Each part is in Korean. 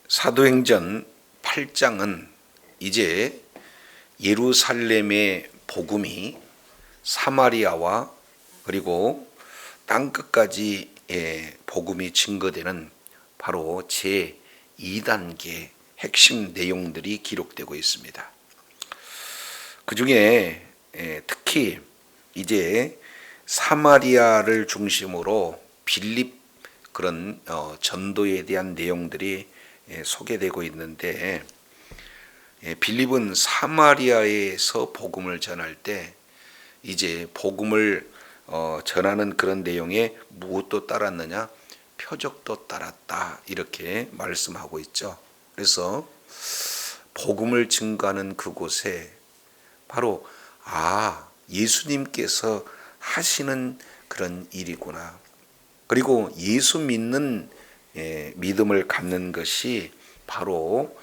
사도행전 8장은 이제 예루살렘의 복음이 사마리아와 그리고 땅끝까지 복음이 증거되는 바로 제2단계 핵심 내용들이 기록되고 있습니다. 그 중에 특히 이제 사마리아를 중심으로 빌립 그런 전도에 대한 내용들이 소개되고 있는데, 빌립은 사마리아에서 복음을 전할 때 이제 복음을 전하는 그런 내용에 무엇도 따랐느냐? 표적도 따랐다, 이렇게 말씀하고 있죠. 그래서 복음을 증거하는 그곳에 바로 예수님께서 하시는 그런 일이구나, 그리고 예수 믿는 믿음을 갖는 것이 바로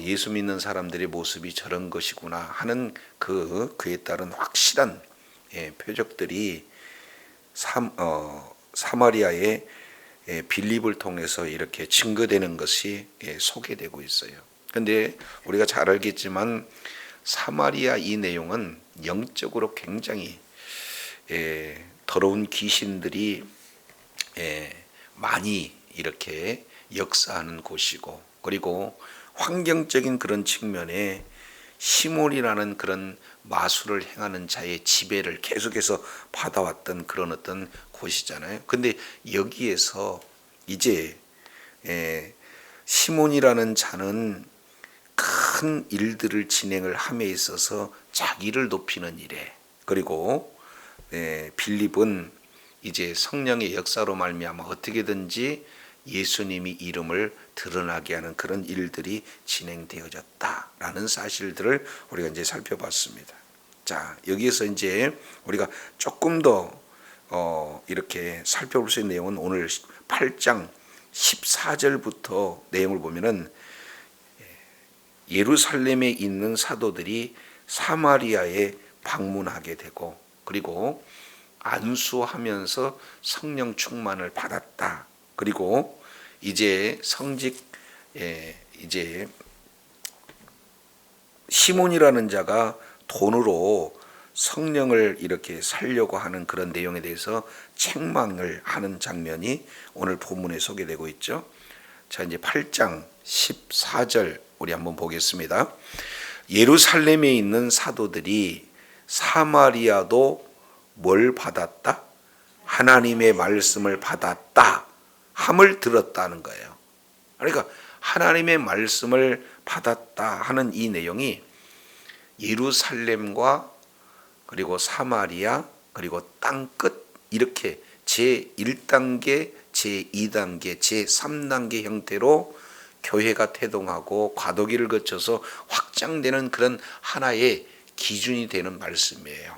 예수 믿는 사람들의 모습이 저런 것이구나 하는 그에 따른 확실한 표적들이 사마리아의 빌립을 통해서 이렇게 증거되는 것이 소개되고 있어요. 그런데 우리가 잘 알겠지만 사마리아 이 내용은 영적으로 굉장히 더러운 귀신들이 많이 이렇게 역사하는 곳이고, 그리고 환경적인 그런 측면에 시몬이라는 그런 마술을 행하는 자의 지배를 계속해서 받아왔던 그런 어떤 곳이잖아요. 근데 여기에서 이제 시몬이라는 자는 큰 일들을 진행을 함에 있어서 자기를 높이는 일에, 그리고 빌립은 이제 성령의 역사로 말미암아 어떻게든지 예수님이 이름을 드러나게 하는 그런 일들이 진행되어졌다라는 사실들을 우리가 이제 살펴봤습니다. 자, 여기에서 이제 우리가 조금 더 이렇게 살펴볼 수 있는 내용은 오늘 8장 14절부터 내용을 보면은 예루살렘에 있는 사도들이 사마리아에 방문하게 되고, 그리고 안수하면서 성령 충만을 받았다. 그리고 이제 이제 시몬이라는 자가 돈으로 성령을 이렇게 살려고 하는 그런 내용에 대해서 책망을 하는 장면이 오늘 본문에 소개되고 있죠. 자, 이제 8장 14절 우리 한번 보겠습니다. 예루살렘에 있는 사도들이 사마리아도 뭘 받았다? 하나님의 말씀을 받았다 함을 들었다는 거예요. 그러니까 하나님의 말씀을 받았다 하는 이 내용이 예루살렘과 그리고 사마리아 그리고 땅끝 이렇게 제1단계, 제2단계, 제3단계 형태로 교회가 태동하고 과도기를 거쳐서 확장되는 그런 하나의 기준이 되는 말씀이에요.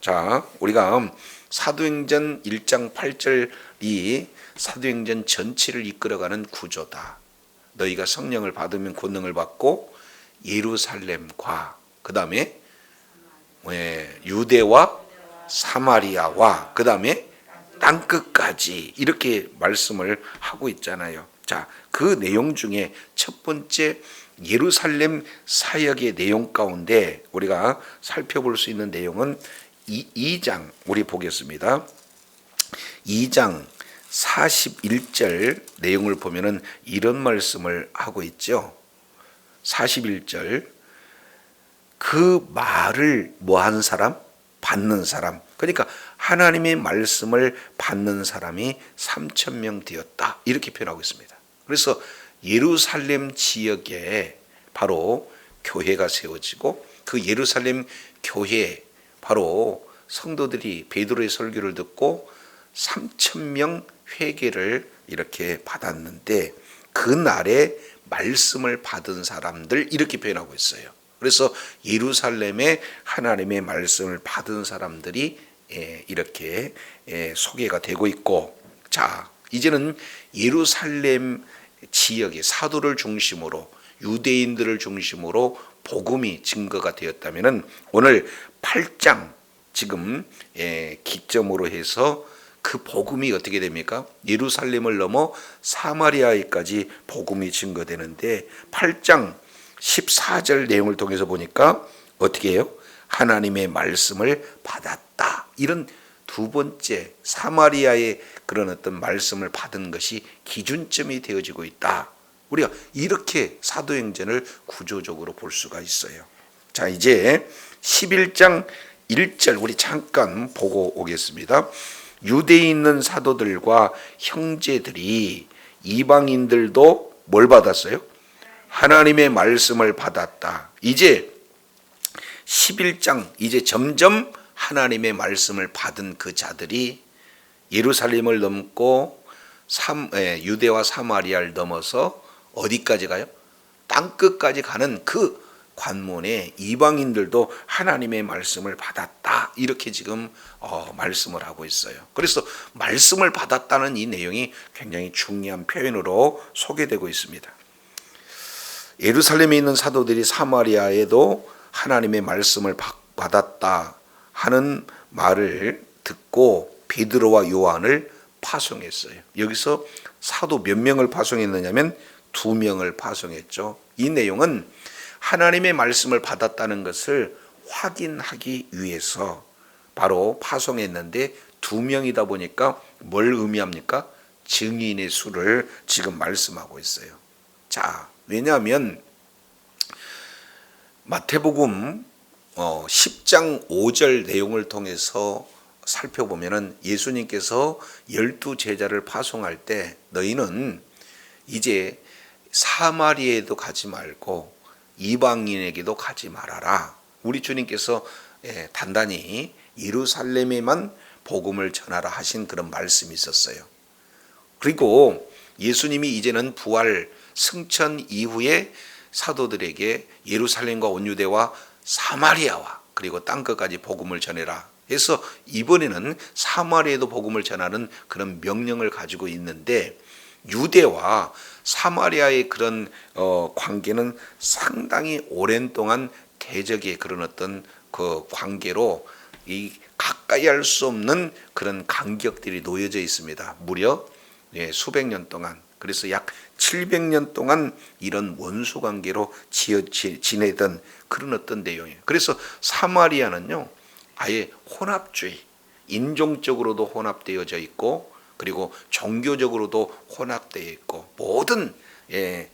자, 우리가 사도행전 1장 8절이 사도행전 전체를 이끌어가는 구조다. 너희가 성령을 받으면 권능을 받고 예루살렘과 그 다음에 유대와 사마리아와 그 다음에 땅끝까지 이렇게 말씀을 하고 있잖아요. 자, 그 내용 중에 첫 번째 예루살렘 사역의 내용 가운데 우리가 살펴볼 수 있는 내용은 2장 우리 보겠습니다. 2장 41절 내용을 보면은 이런 말씀을 하고 있죠. 41절 그 말을 뭐한 사람? 받는 사람. 그러니까 하나님의 말씀을 받는 사람이 3,000명 되었다 이렇게 표현하고 있습니다. 그래서 예루살렘 지역에 바로 교회가 세워지고 그 예루살렘 교회에 바로 성도들이 베드로의 설교를 듣고 3,000명 회개를 이렇게 받았는데 그날에 말씀을 받은 사람들 이렇게 표현하고 있어요. 그래서 예루살렘에 하나님의 말씀을 받은 사람들이 이렇게 소개가 되고 있고, 자, 이제는 예루살렘 지역의 사도를 중심으로 유대인들을 중심으로 복음이 증거가 되었다면은 오늘 8장 지금 기점으로 해서 그 복음이 어떻게 됩니까? 예루살렘을 넘어 사마리아에까지 복음이 증거되는데 8장 14절 내용을 통해서 보니까 어떻게 해요? 하나님의 말씀을 받았다. 이런 두 번째 사마리아의 그런 어떤 말씀을 받은 것이 기준점이 되어지고 있다. 우리가 이렇게 사도행전을 구조적으로 볼 수가 있어요. 자, 이제 11장 1절 우리 잠깐 보고 오겠습니다. 유대에 있는 사도들과 형제들이 이방인들도 뭘 받았어요? 하나님의 말씀을 받았다. 이제 11장 이제 점점 하나님의 말씀을 받은 그 자들이 예루살렘을 넘고 유대와 사마리아를 넘어서 어디까지 가요? 땅끝까지 가는 그 관문에 이방인들도 하나님의 말씀을 받았다. 이렇게 지금 말씀을 하고 있어요. 그래서 말씀을 받았다는 이 내용이 굉장히 중요한 표현으로 소개되고 있습니다. 예루살렘에 있는 사도들이 사마리아에도 하나님의 말씀을 받았다 하는 말을 듣고 베드로와 요한을 파송했어요. 여기서 사도 몇 명을 파송했느냐면 2명을 파송했죠. 이 내용은 하나님의 말씀을 받았다는 것을 확인하기 위해서 바로 파송했는데 2명이다 보니까 뭘 의미합니까? 증인의 수를 지금 말씀하고 있어요. 자, 왜냐하면 마태복음 10장 5절 내용을 통해서 살펴보면은 예수님께서 12제자를 파송할 때 너희는 이제 사마리아에도 가지 말고 이방인에게도 가지 말아라. 우리 주님께서 단단히 예루살렘에만 복음을 전하라 하신 그런 말씀이 있었어요. 그리고 예수님이 이제는 부활 승천 이후에 사도들에게 예루살렘과 온 유대와 사마리아와 그리고 땅끝까지 복음을 전해라 해서 이번에는 사마리아에도 복음을 전하는 그런 명령을 가지고 있는데 유대와 사마리아의 그런 관계는 상당히 오랜 동안 대적의 그런 어떤 그 관계로 이 가까이 할 수 없는 그런 간격들이 놓여져 있습니다. 무려 수백 년 동안. 그래서 약 700년 동안 이런 원수 관계로 지내던 그런 어떤 내용이에요. 그래서 사마리아는요, 아예 혼합주의, 인종적으로도 혼합되어져 있고, 그리고 종교적으로도 혼합되어 있고, 모든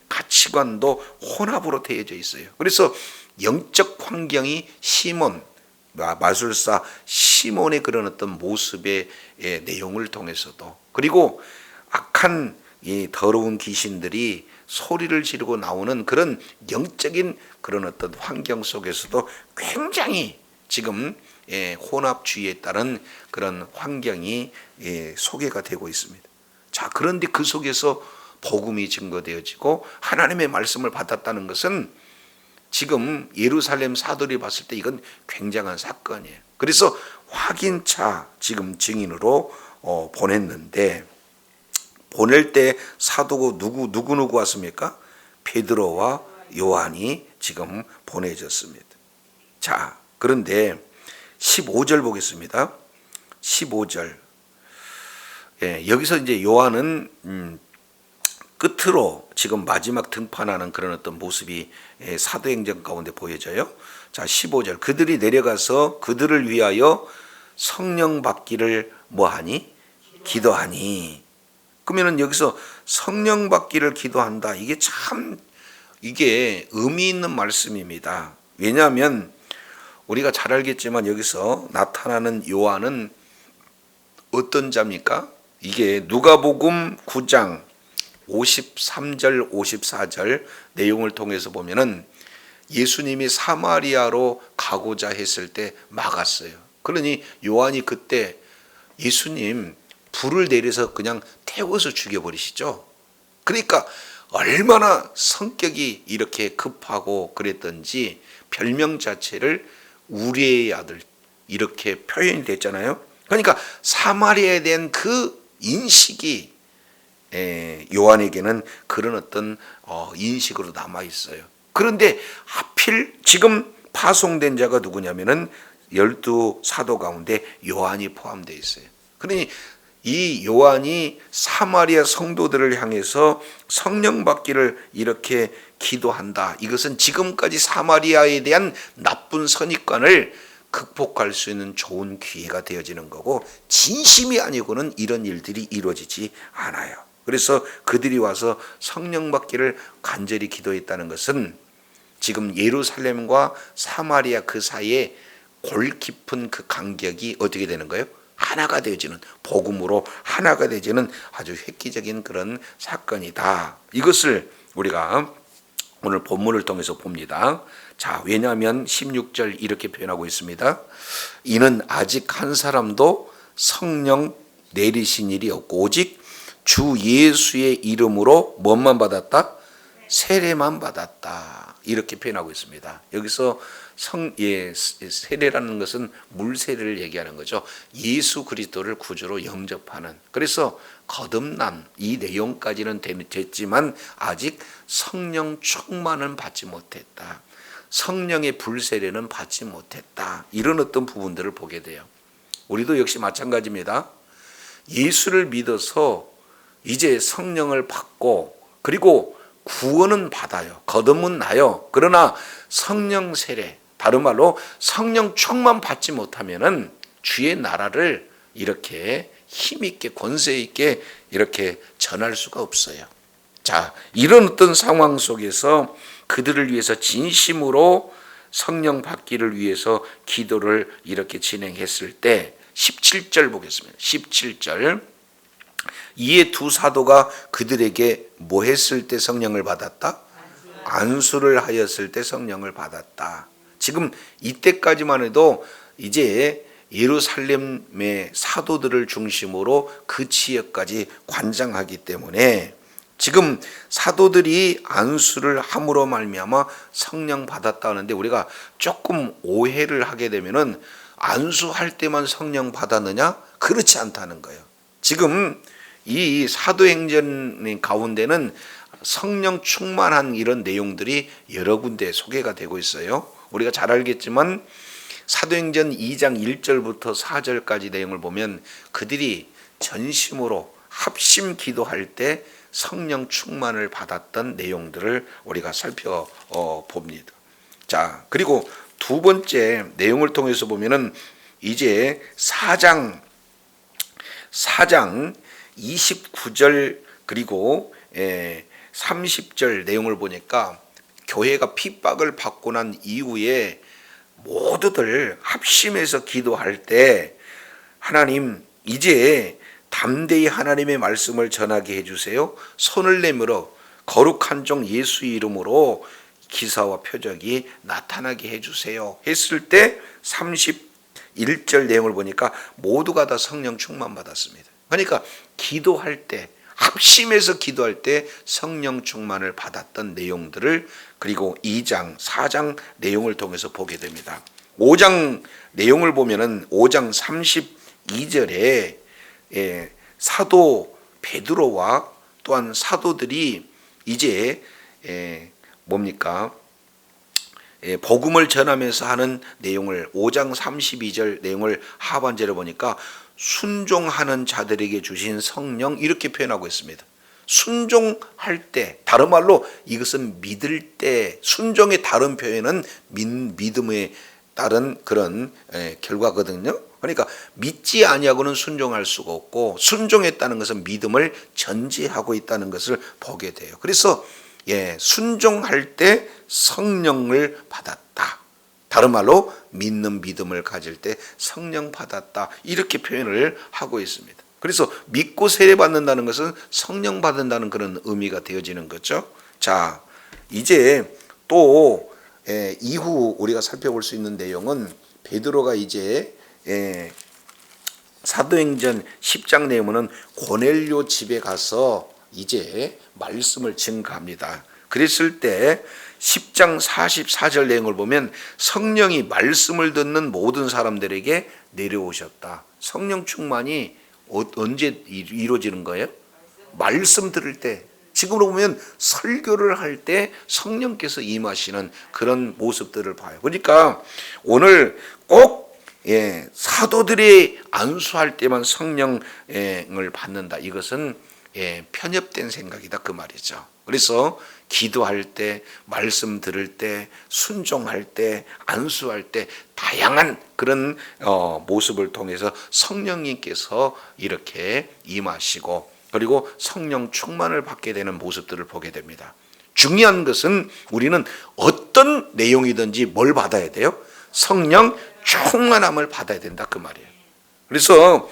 가치관도 혼합으로 되어져 있어요. 그래서 영적 환경이 시몬, 마술사 시몬의 그런 어떤 모습의 내용을 통해서도, 그리고 악한 이 더러운 귀신들이 소리를 지르고 나오는 그런 영적인 그런 어떤 환경 속에서도 굉장히 지금 혼합주의에 따른 그런 환경이 소개가 되고 있습니다. 자, 그런데 그 속에서 복음이 증거되어지고 하나님의 말씀을 받았다는 것은 지금 예루살렘 사도들이 봤을 때 이건 굉장한 사건이에요. 그래서 확인차 지금 증인으로 보냈는데, 보낼 때 사도고 누구 왔습니까? 베드로와 요한이 지금 보내졌습니다. 자, 그런데 15절 보겠습니다. 15절. 여기서 이제 요한은 끝으로 지금 마지막 등판하는 그런 어떤 모습이 사도행전 가운데 보여져요. 자, 15절. 그들이 내려가서 그들을 위하여 성령 받기를 뭐하니? 기도하니. 그러면은 여기서 성령 받기를 기도한다. 이게 의미 있는 말씀입니다. 왜냐하면 우리가 잘 알겠지만 여기서 나타나는 요한은 어떤 자입니까? 이게 누가복음 9장 53절 54절 내용을 통해서 보면은 예수님이 사마리아로 가고자 했을 때 막았어요. 그러니 요한이 그때 예수님 불을 내려서 그냥 태워서 죽여버리시죠. 그러니까 얼마나 성격이 이렇게 급하고 그랬던지 별명 자체를 우리의 아들 이렇게 표현이 됐잖아요. 그러니까 사마리아에 대한 그 인식이 요한에게는 그런 어떤 인식으로 남아 있어요. 그런데 하필 지금 파송된 자가 누구냐면은 12 사도 가운데 요한이 포함되어 있어요. 그러니 이 요한이 사마리아 성도들을 향해서 성령 받기를 이렇게 기도한다. 이것은 지금까지 사마리아에 대한 나쁜 선입관을 극복할 수 있는 좋은 기회가 되어지는 거고, 진심이 아니고는 이런 일들이 이루어지지 않아요. 그래서 그들이 와서 성령 받기를 간절히 기도했다는 것은 지금 예루살렘과 사마리아 그 사이에 골 깊은 그 간격이 어떻게 되는 거예요? 하나가 되어지는, 복음으로 하나가 되어지는 아주 획기적인 그런 사건이다. 이것을 우리가 오늘 본문을 통해서 봅니다. 자, 왜냐하면 16절 이렇게 표현하고 있습니다. 이는 아직 한 사람도 성령 내리신 일이 없고 오직 주 예수의 이름으로 뭔만 받았다? 세례만 받았다. 이렇게 표현하고 있습니다. 여기서 세례라는 것은 물세례를 얘기하는 거죠. 예수 그리스도를 구주로 영접하는. 그래서 거듭남 이 내용까지는 됐지만 아직 성령 충만은 받지 못했다. 성령의 불세례는 받지 못했다. 이런 어떤 부분들을 보게 돼요. 우리도 역시 마찬가지입니다. 예수를 믿어서 이제 성령을 받고 그리고 구원은 받아요. 거듭은 나요. 그러나 성령 세례, 다른 말로 성령 충만 받지 못하면은 주의 나라를 이렇게 힘있게 권세 있게 이렇게 전할 수가 없어요. 자, 이런 어떤 상황 속에서 그들을 위해서 진심으로 성령 받기를 위해서 기도를 이렇게 진행했을 때 17절 보겠습니다. 17절. 이에 두 사도가 그들에게 뭐 했을 때 성령을 받았다? 안수를 하였을 때 성령을 받았다. 지금 이때까지만 해도 이제 예루살렘의 사도들을 중심으로 그 지역까지 관장하기 때문에 지금 사도들이 안수를 함으로 말미암아 성령 받았다 하는데 우리가 조금 오해를 하게 되면은 안수할 때만 성령 받았느냐? 그렇지 않다는 거예요. 지금 이 사도행전 가운데는 성령 충만한 이런 내용들이 여러 군데 소개가 되고 있어요. 우리가 잘 알겠지만 사도행전 2장 1절부터 4절까지 내용을 보면 그들이 전심으로 합심 기도할 때 성령 충만을 받았던 내용들을 우리가 살펴봅니다. 자, 그리고 두 번째 내용을 통해서 보면은 이제 4장 29절 그리고 30절 내용을 보니까 교회가 핍박을 받고 난 이후에 모두들 합심해서 기도할 때 하나님 이제 담대히 하나님의 말씀을 전하게 해주세요. 손을 내밀어 거룩한 종 예수 이름으로 기사와 표적이 나타나게 해주세요 했을 때 31절 내용을 보니까 모두가 다 성령 충만 받았습니다. 그러니까 기도할 때 합심해서 기도할 때 성령 충만을 받았던 내용들을 그리고 2장 4장 내용을 통해서 보게 됩니다. 5장 내용을 보면은 5장 32절에 사도 베드로와 또한 사도들이 이제 뭡니까? 복음을 전하면서 하는 내용을 5장 32절 내용을 하반절에 보니까 순종하는 자들에게 주신 성령 이렇게 표현하고 있습니다. 순종할 때, 다른 말로 이것은 믿을 때, 순종의 다른 표현은 믿음에 따른 그런 결과거든요. 그러니까 믿지 아니하고는 순종할 수가 없고 순종했다는 것은 믿음을 전제하고 있다는 것을 보게 돼요. 그래서 순종할 때 성령을 받았다. 다른 말로 믿는 믿음을 가질 때 성령 받았다. 이렇게 표현을 하고 있습니다. 그래서 믿고 세례 받는다는 것은 성령 받는다는 그런 의미가 되어지는 거죠. 자, 이제 또 이후 우리가 살펴볼 수 있는 내용은 베드로가 이제 사도행전 10장 내용은 고넬료 집에 가서 이제 말씀을 증거합니다. 그랬을 때 10장 44절 내용을 보면 성령이 말씀을 듣는 모든 사람들에게 내려오셨다. 성령 충만이 언제 이루어지는 거예요? 말씀 들을 때. 지금으로 보면 설교를 할 때 성령께서 임하시는 그런 모습들을 봐요. 그러니까 오늘 꼭 사도들이 안수할 때만 성령을 받는다. 이것은 편협된 생각이다 그 말이죠. 그래서 기도할 때, 말씀 들을 때, 순종할 때, 안수할 때 다양한 그런 모습을 통해서 성령님께서 이렇게 임하시고 그리고 성령 충만을 받게 되는 모습들을 보게 됩니다. 중요한 것은 우리는 어떤 내용이든지 뭘 받아야 돼요? 성령 충만함을 받아야 된다 그 말이에요. 그래서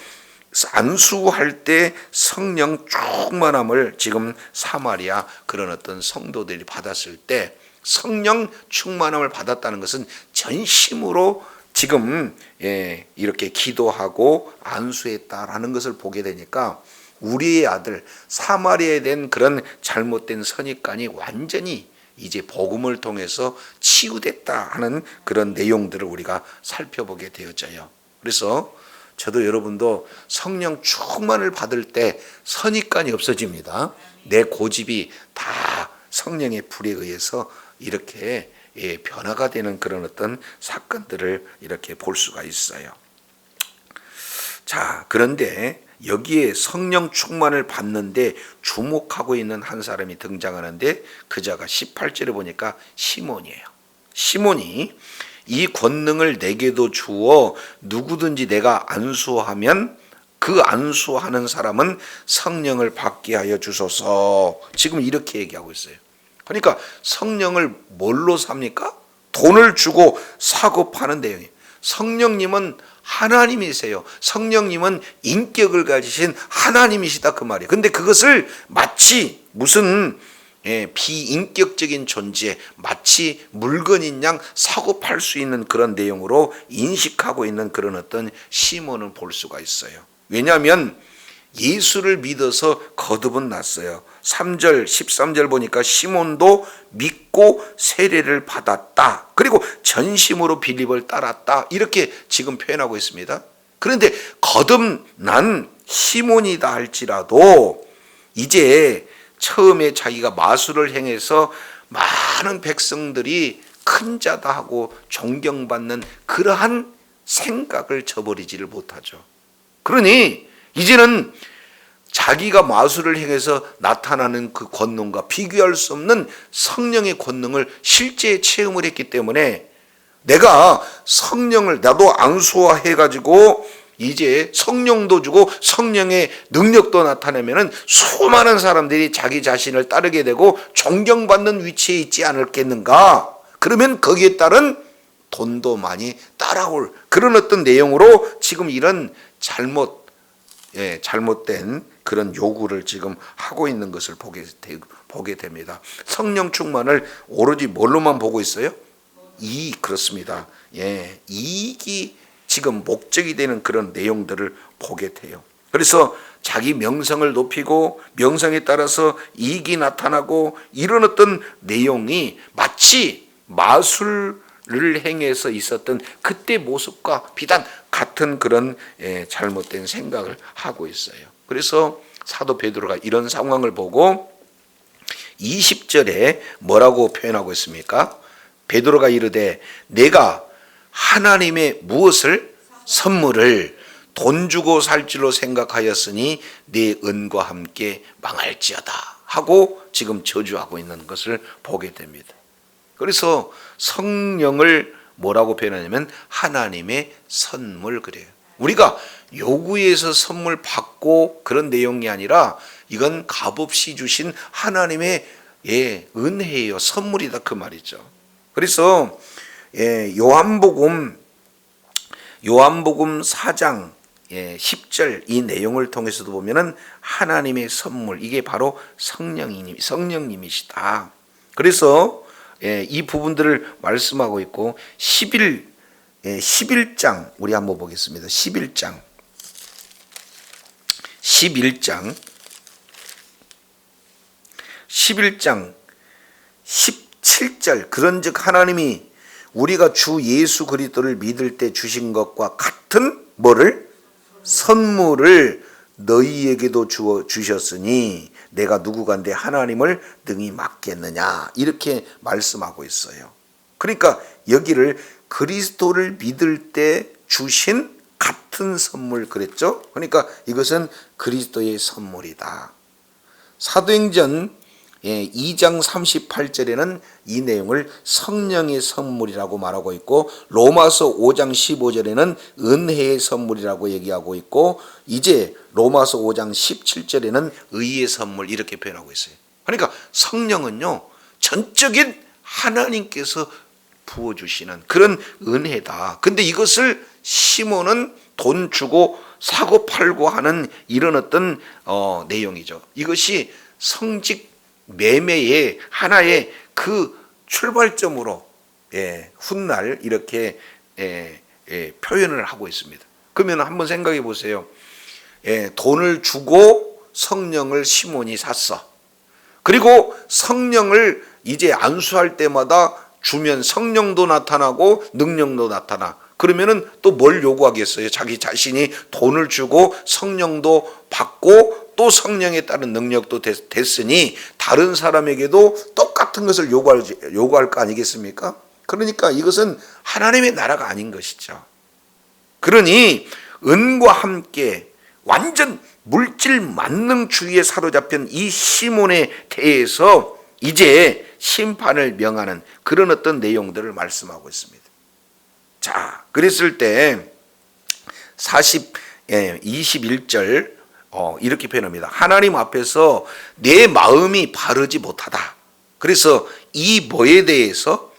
안수할 때 성령 충만함을 지금 사마리아 그런 어떤 성도들이 받았을 때 성령 충만함을 받았다는 것은 전심으로 지금 이렇게 기도하고 안수했다라는 것을 보게 되니까 우리의 아들 사마리아에 된 그런 잘못된 선입관이 완전히 이제 복음을 통해서 치유됐다 하는 그런 내용들을 우리가 살펴보게 되어져요. 그래서 저도 여러분도 성령 충만을 받을 때 선입관이 없어집니다. 내 고집이 다 성령의 불에 의해서 이렇게 변화가 되는 그런 어떤 사건들을 이렇게 볼 수가 있어요. 자, 그런데 여기에 성령 충만을 받는데 주목하고 있는 한 사람이 등장하는데 그 자가 18절에 보니까 시몬이에요. 시몬이 이 권능을 내게도 주어 누구든지 내가 안수하면 그 안수하는 사람은 성령을 받게 하여 주소서. 지금 이렇게 얘기하고 있어요. 그러니까 성령을 뭘로 삽니까? 돈을 주고 사고 파는 내용이에요. 성령님은 하나님이세요. 성령님은 인격을 가지신 하나님이시다 그 말이에요. 근데 그것을 마치 무슨 비인격적인 존재, 마치 물건인 양 사고 팔 수 있는 그런 내용으로 인식하고 있는 그런 어떤 시몬을 볼 수가 있어요. 왜냐하면 예수를 믿어서 거듭은 났어요. 3절, 13절 보니까 시몬도 믿고 세례를 받았다. 그리고 전심으로 빌립을 따랐다. 이렇게 지금 표현하고 있습니다. 그런데 거듭난 시몬이다 할지라도 이제 처음에 자기가 마술을 행해서 많은 백성들이 큰 자다 하고 존경받는 그러한 생각을 저버리지를 못하죠. 그러니 이제는 자기가 마술을 행해서 나타나는 그 권능과 비교할 수 없는 성령의 권능을 실제 체험을 했기 때문에 내가 성령을 나도 안수화해가지고 이제 성령도 주고 성령의 능력도 나타내면은 수많은 사람들이 자기 자신을 따르게 되고 존경받는 위치에 있지 않을겠는가? 그러면 거기에 따른 돈도 많이 따라올 그런 어떤 내용으로 지금 이런 잘못된 그런 요구를 지금 하고 있는 것을 보게 됩니다. 성령 충만을 오로지 뭘로만 보고 있어요? 그렇습니다. 이익이 지금 목적이 되는 그런 내용들을 보게 돼요. 그래서 자기 명성을 높이고 명성에 따라서 이익이 나타나고 이런 어떤 내용이 마치 마술을 행해서 있었던 그때 모습과 비단 같은 그런 잘못된 생각을 하고 있어요. 그래서 사도 베드로가 이런 상황을 보고 20절에 뭐라고 표현하고 있습니까? 베드로가 이르되 내가 하나님의 무엇을? 선물을 돈 주고 살 줄로 생각하였으니 네 은과 함께 망할지어다 하고 지금 저주하고 있는 것을 보게 됩니다. 그래서 성령을 뭐라고 표현하냐면 하나님의 선물 그래요. 우리가 요구해서 선물 받고 그런 내용이 아니라 이건 값없이 주신 하나님의 은혜예요. 선물이다 그 말이죠. 그래서 요한복음 4장 10절 이 내용을 통해서도 보면은 하나님의 선물 이게 바로 성령님이시다. 그래서 이 부분들을 말씀하고 있고 11장 우리 한번 보겠습니다. 11장 17절 그런즉 하나님이 우리가 주 예수 그리스도를 믿을 때 주신 것과 같은 뭐를? 선물을 너희에게도 주셨으니 내가 누구간데 하나님을 능히 막겠느냐 이렇게 말씀하고 있어요. 그러니까 여기를 그리스도를 믿을 때 주신 같은 선물 그랬죠? 그러니까 이것은 그리스도의 선물이다. 사도행전 2장 38절에는 이 내용을 성령의 선물이라고 말하고 있고, 로마서 5장 15절에는 은혜의 선물이라고 얘기하고 있고, 이제 로마서 5장 17절에는 의의 선물 이렇게 표현하고 있어요. 그러니까 성령은요, 전적인 하나님께서 부어주시는 그런 은혜다. 근데 이것을 시몬은 돈 주고 사고 팔고 하는 이런 어떤 내용이죠. 이것이 성직 매매의 하나의 그 출발점으로 훗날 이렇게 표현을 하고 있습니다. 그러면 한번 생각해 보세요. 돈을 주고 성령을 시몬이 샀어. 그리고 성령을 이제 안수할 때마다 주면 성령도 나타나고 능력도 나타나. 그러면은 또 뭘 요구하겠어요? 자기 자신이 돈을 주고 성령도 받고 또 성령에 따른 능력도 됐으니 다른 사람에게도 똑같은 것을 요구할 거 아니겠습니까? 그러니까 이것은 하나님의 나라가 아닌 것이죠. 그러니 은과 함께 완전 물질 만능주의에 사로잡힌 이 시몬에 대해서 이제 심판을 명하는 그런 어떤 내용들을 말씀하고 있습니다. 자, 그랬을 때 21절 이렇게 표현합니다. 하나님 앞에서 내 마음이 바르지 못하다. 그래서 이 뭐에 대해서?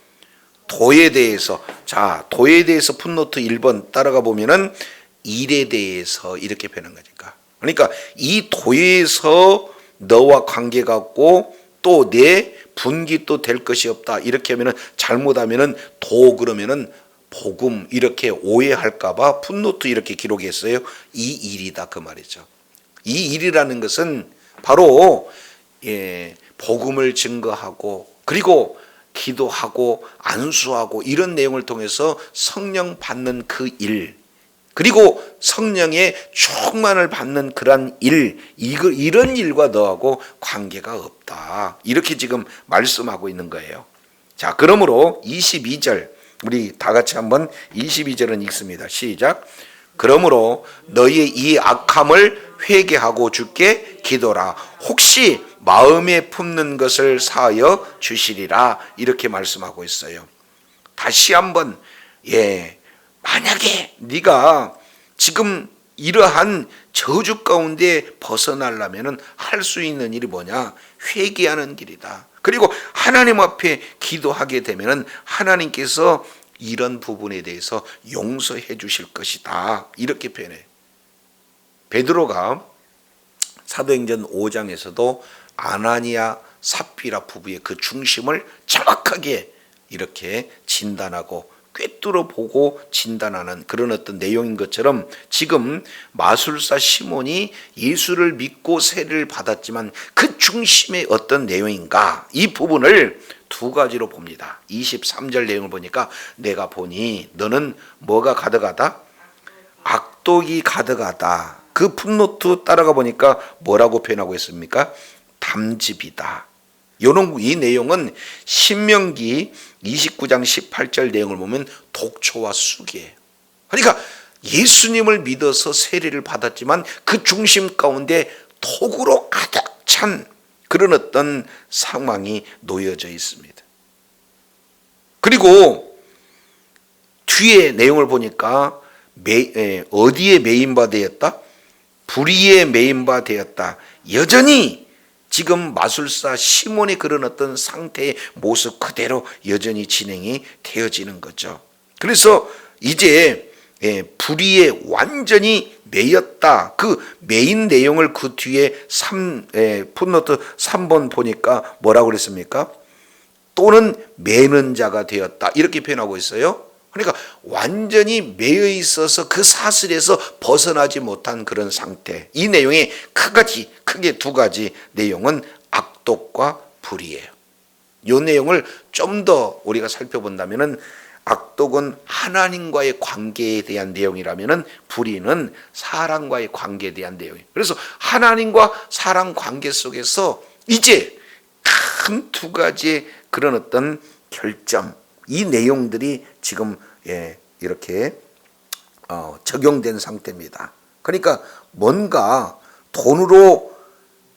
도에 대해서. 자, 도에 대해서 풋노트 1번 따라가 보면은 일에 대해서 이렇게 표현한 거니까. 그러니까 이 도에서 너와 관계 갖고 또 내 분기 또 될 것이 없다. 이렇게 하면은 잘못하면은 도 그러면은 복음 이렇게 오해할까봐 풋노트 이렇게 기록했어요. 이 일이다 그 말이죠. 이 일이라는 것은 바로 복음을 증거하고 그리고 기도하고 안수하고 이런 내용을 통해서 성령 받는 그 일, 그리고 성령의 충만을 받는 그런 일, 이런 일과 너하고 관계가 없다. 이렇게 지금 말씀하고 있는 거예요. 자, 그러므로 22절 우리 다 같이 한번 22절은 읽습니다. 시작. 그러므로 너희의 이 악함을 회개하고 주께 기도라. 혹시 마음에 품는 것을 사하여 주시리라. 이렇게 말씀하고 있어요. 다시 한번 만약에 네가 지금 이러한 저주 가운데 벗어나려면 할 수 있는 일이 뭐냐? 회개하는 길이다. 그리고 하나님 앞에 기도하게 되면 하나님께서 이런 부분에 대해서 용서해 주실 것이다. 이렇게 표현해요. 베드로가 사도행전 5장에서도 아나니아 삽비라 부부의 그 중심을 정확하게 이렇게 진단하고 꿰뚫어 보고 진단하는 그런 어떤 내용인 것처럼 지금 마술사 시몬이 예수를 믿고 세례를 받았지만 그 중심의 어떤 내용인가, 이 부분을 두 가지로 봅니다. 23절 내용을 보니까 내가 보니 너는 뭐가 가득하다? 악독이 가득하다. 그 풋노트 따라가 보니까 뭐라고 표현하고 있습니까? 담즙이다. 이 내용은 신명기 29장 18절 내용을 보면 독초와 쑥이에요. 그러니까 예수님을 믿어서 세례를 받았지만 그 중심 가운데 독으로 가득 찬 그런 어떤 상황이 놓여져 있습니다. 그리고 뒤에 내용을 보니까 어디에 메인바 되었다? 불의에 메인바 되었다. 여전히 지금 마술사 시몬의 그런 어떤 상태의 모습 그대로 여전히 진행이 되어지는 거죠. 그래서 이제 불의에 완전히 매였다. 그 메인 내용을 그 뒤에 풋노트 3번 보니까 뭐라고 그랬습니까? 또는 매는 자가 되었다. 이렇게 표현하고 있어요. 그러니까 완전히 매여 있어서 그 사슬에서 벗어나지 못한 그런 상태. 이 내용의 크게 두 가지 내용은 악독과 불의예요. 이 내용을 좀 더 우리가 살펴본다면은 악독은 하나님과의 관계에 대한 내용이라면은 불의는 사람과의 관계에 대한 내용이에요. 그래서 하나님과 사람 관계 속에서 이제 큰 두 가지의 그런 어떤 결점, 이 내용들이 지금 이렇게 적용된 상태입니다. 그러니까 뭔가 돈으로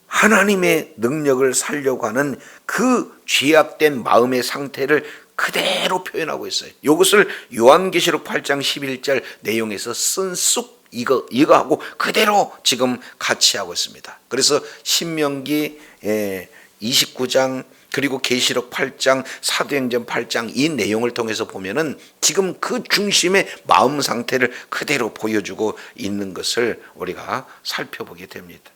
하나님의 능력을 살려고 하는 그 죄악된 마음의 상태를 그대로 표현하고 있어요. 이것을 요한계시록 8장 11절 내용에서 쓴 쑥 이거하고 그대로 지금 같이 하고 있습니다. 그래서 신명기 29장 그리고 계시록 8장 사도행전 8장 이 내용을 통해서 보면은 지금 그 중심의 마음 상태를 그대로 보여주고 있는 것을 우리가 살펴보게 됩니다.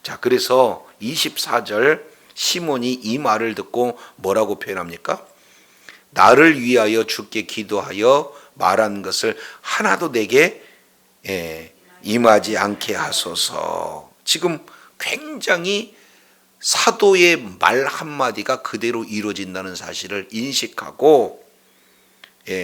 자, 그래서 24절 시몬이 이 말을 듣고 뭐라고 표현합니까? 나를 위하여 주께 기도하여 말한 것을 하나도 내게 임하지 않게 하소서. 지금 굉장히 사도의 말 한마디가 그대로 이루어진다는 사실을 인식하고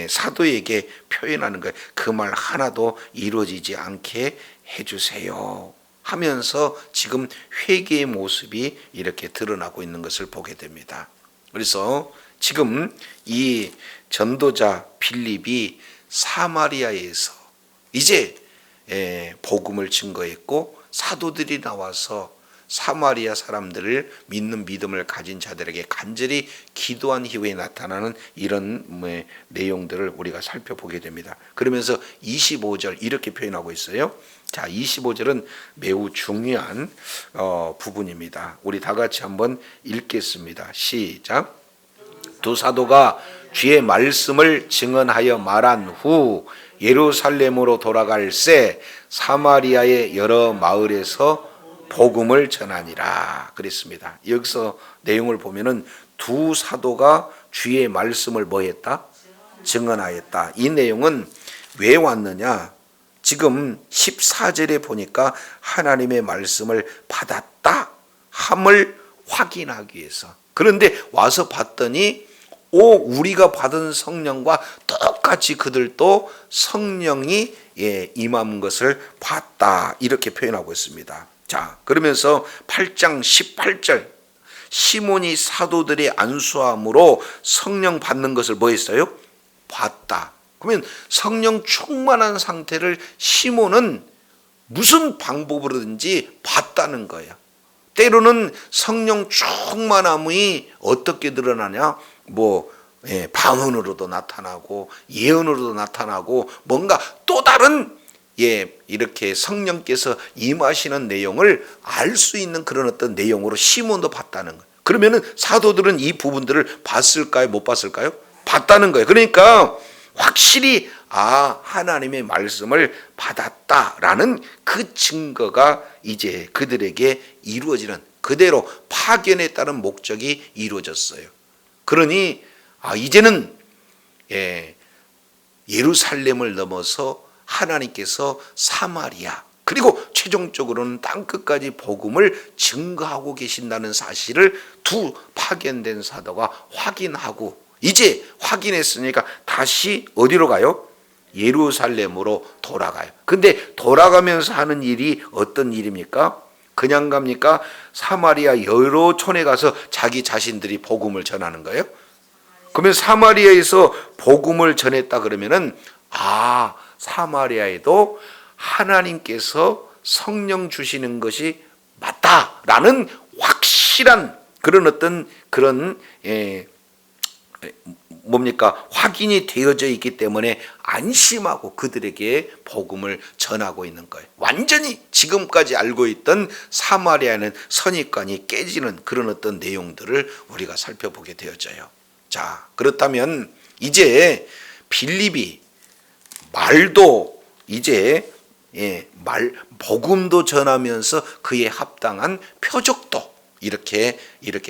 사도에게 표현하는 거예요. 그 말 하나도 이루어지지 않게 해주세요 하면서 지금 회개의 모습이 이렇게 드러나고 있는 것을 보게 됩니다. 그래서 지금 이 전도자 빌립이 사마리아에서 이제 복음을 증거했고 사도들이 나와서 사마리아 사람들을 믿는 믿음을 가진 자들에게 간절히 기도한 이후에 나타나는 이런 내용들을 우리가 살펴보게 됩니다. 그러면서 25절 이렇게 표현하고 있어요. 자, 25절은 매우 중요한 부분입니다. 우리 다 같이 한번 읽겠습니다. 시작. 두 사도가 주의 말씀을 증언하여 말한 후 예루살렘으로 돌아갈새 사마리아의 여러 마을에서 복음을 전하니라 그랬습니다. 여기서 내용을 보면은 두 사도가 주의 말씀을 뭐 했다? 증언하였다. 이 내용은 왜 왔느냐? 지금 14절에 보니까 하나님의 말씀을 받았다 함을 확인하기 위해서. 그런데 와서 봤더니 우리가 받은 성령과 똑같이 그들도 성령이 임한 것을 봤다. 이렇게 표현하고 있습니다. 자, 그러면서 8장 18절 시몬이 사도들의 안수함으로 성령 받는 것을 뭐 했어요? 봤다. 그러면 성령 충만한 상태를 시몬은 무슨 방법으로든지 봤다는 거예요. 때로는 성령 충만함이 어떻게 드러나냐? 방언으로도 나타나고 예언으로도 나타나고 뭔가 또 다른 이렇게 성령께서 임하시는 내용을 알 수 있는 그런 어떤 내용으로 시몬도 봤다는 거예요. 그러면은 사도들은 이 부분들을 봤을까요? 못 봤을까요? 봤다는 거예요. 그러니까 확실히 하나님의 말씀을 받았다라는 그 증거가 이제 그들에게 이루어지는 그대로 파견에 따른 목적이 이루어졌어요. 그러니 이제는 예루살렘을 넘어서 하나님께서 사마리아 그리고 최종적으로는 땅끝까지 복음을 증거하고 계신다는 사실을 두 파견된 사도가 확인하고 이제 확인했으니까 다시 어디로 가요? 예루살렘으로 돌아가요. 근데 돌아가면서 하는 일이 어떤 일입니까? 그냥 갑니까? 사마리아 여러 촌에 가서 자기 자신들이 복음을 전하는 거예요. 그러면 사마리아에서 복음을 전했다 그러면은 사마리아에도 하나님께서 성령 주시는 것이 맞다라는 확실한 그런 어떤 그런 확인이 되어져 있기 때문에 안심하고 그들에게 복음을 전하고 있는 거예요. 완전히 지금까지 알고 있던 사마리아는 선입관이 깨지는 그런 어떤 내용들을 우리가 살펴보게 되어져요. 자, 그렇다면 이제 빌립이 말도 이제 복음도 전하면서 그에 합당한 표적도 이렇게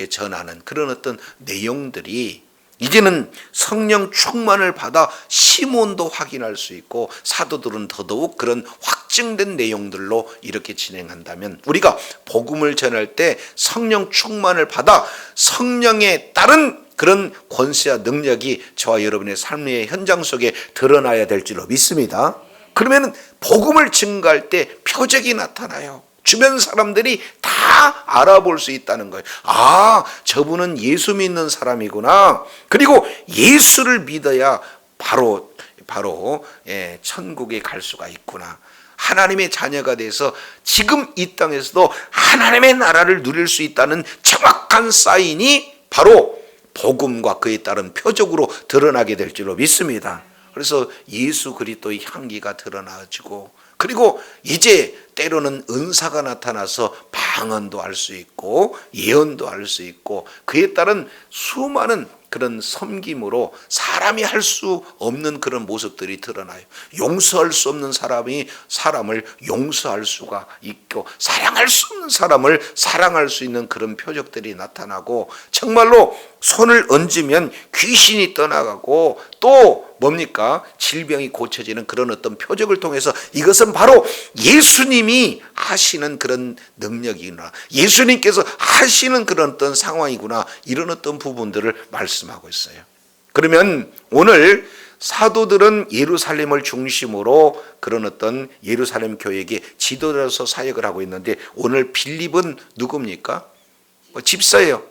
전하는 그런 어떤 내용들이 이제는 성령 충만을 받아 시몬도 확인할 수 있고 사도들은 더더욱 그런 확증된 내용들로 이렇게 진행한다면 우리가 복음을 전할 때 성령 충만을 받아 성령에 따른 그런 권세와 능력이 저와 여러분의 삶의 현장 속에 드러나야 될 줄로 믿습니다. 그러면 복음을 증거할 때 표적이 나타나요. 주변 사람들이 다 알아볼 수 있다는 거예요. 저분은 예수 믿는 사람이구나. 그리고 예수를 믿어야 바로 바로 천국에 갈 수가 있구나. 하나님의 자녀가 돼서 지금 이 땅에서도 하나님의 나라를 누릴 수 있다는 정확한 사인이 바로 복음과 그에 따른 표적으로 드러나게 될 줄로 믿습니다. 그래서 예수 그리스도의 향기가 드러나지고, 그리고 이제 때로는 은사가 나타나서 방언도 할 수 있고 예언도 할 수 있고, 그에 따른 수많은 그런 섬김으로 사람이 할 수 없는 그런 모습들이 드러나요. 용서할 수 없는 사람이 사람을 용서할 수가 있고, 사랑할 수 없는 사람을 사랑할 수 있는 그런 표적들이 나타나고, 정말로 손을 얹으면 귀신이 떠나가고, 또 뭡니까? 질병이 고쳐지는 그런 어떤 표적을 통해서 이것은 바로 예수님이 하시는 그런 능력이구나, 예수님께서 하시는 그런 어떤 상황이구나, 이런 어떤 부분들을 말씀하고 있어요. 그러면 오늘 사도들은 예루살렘을 중심으로 그런 어떤 예루살렘 교회에게 지도자로서 사역을 하고 있는데, 오늘 빌립은 누굽니까? 집사예요.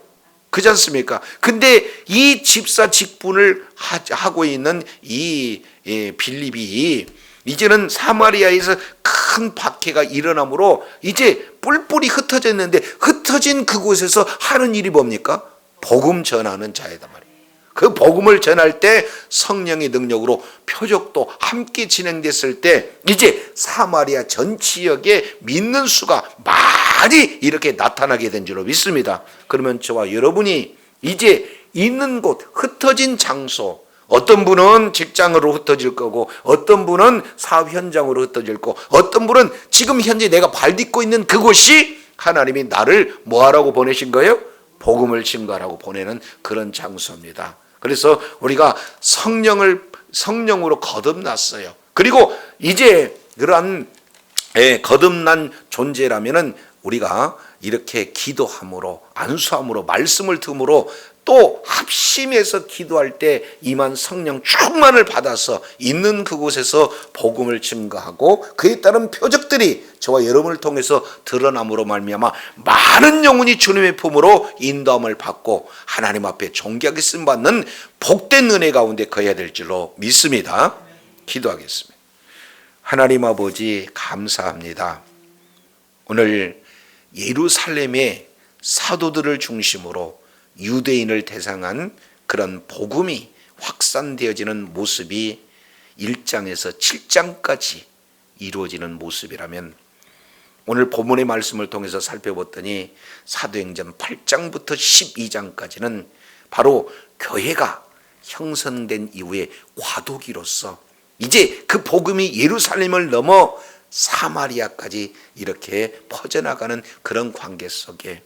그렇지 않습니까? 근데 이 집사 직분을 하고 있는 이 빌립이 이제는 사마리아에서 큰 박해가 일어나므로 이제 뿔뿔이 흩어졌는데, 흩어진 그곳에서 하는 일이 뭡니까? 복음 전하는 자이다 말이에요. 그 복음을 전할 때 성령의 능력으로 표적도 함께 진행됐을 때 이제 사마리아 전 지역에 믿는 수가 많이 이렇게 나타나게 된 줄로 믿습니다. 그러면 저와 여러분이 이제 있는 곳, 흩어진 장소, 어떤 분은 직장으로 흩어질 거고, 어떤 분은 사업 현장으로 흩어질 거고, 어떤 분은 지금 현재 내가 발 딛고 있는 그곳이 하나님이 나를 뭐하라고 보내신 거예요? 복음을 증거하라고 보내는 그런 장소입니다. 그래서 우리가 성령으로 거듭났어요. 그리고 이제 그러한 거듭난 존재라면은 우리가 이렇게 기도함으로, 안수함으로, 말씀을 틈으로, 또 합심해서 기도할 때 임한 성령 충만을 받아서 있는 그곳에서 복음을 증거하고, 그에 따른 표적들이 저와 여러분을 통해서 드러남으로 말미암아 많은 영혼이 주님의 품으로 인도함을 받고 하나님 앞에 존귀하게 쓰임받는 복된 은혜 가운데 거해야 될 줄로 믿습니다. 기도하겠습니다. 하나님 아버지, 감사합니다. 오늘 예루살렘의 사도들을 중심으로 유대인을 대상한 그런 복음이 확산되어지는 모습이 1장에서 7장까지 이루어지는 모습이라면, 오늘 본문의 말씀을 통해서 살펴봤더니 사도행전 8장부터 12장까지는 바로 교회가 형성된 이후에 과도기로서 이제 그 복음이 예루살렘을 넘어 사마리아까지 이렇게 퍼져나가는 그런 관계 속에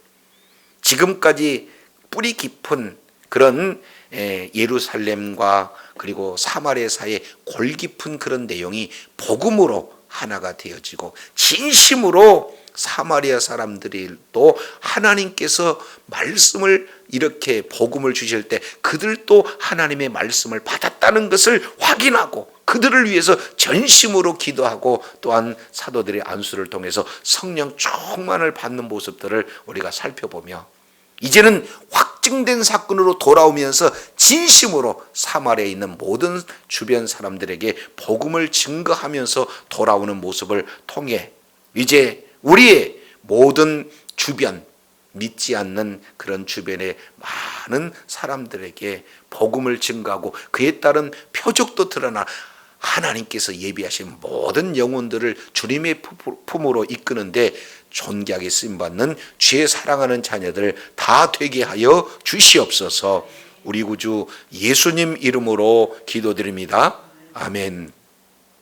지금까지 뿌리 깊은 그런 예루살렘과 그리고 사마리아 사이의 골 깊은 그런 내용이 복음으로 하나가 되어지고, 진심으로 사마리아 사람들도 하나님께서 말씀을 이렇게 복음을 주실 때 그들도 하나님의 말씀을 받았다는 것을 확인하고 그들을 위해서 전심으로 기도하고, 또한 사도들의 안수를 통해서 성령 충만을 받는 모습들을 우리가 살펴보며, 이제는 확증된 사건으로 돌아오면서 진심으로 사마리아에 있는 모든 주변 사람들에게 복음을 증거하면서 돌아오는 모습을 통해 이제 우리의 모든 주변, 믿지 않는 그런 주변의 많은 사람들에게 복음을 증거하고 그에 따른 표적도 드러나 하나님께서 예비하신 모든 영혼들을 주님의 품으로 이끄는데 존귀하게 쓰임받는 주의 사랑하는 자녀들 다 되게 하여 주시옵소서. 우리 구주 예수님 이름으로 기도드립니다. 아멘.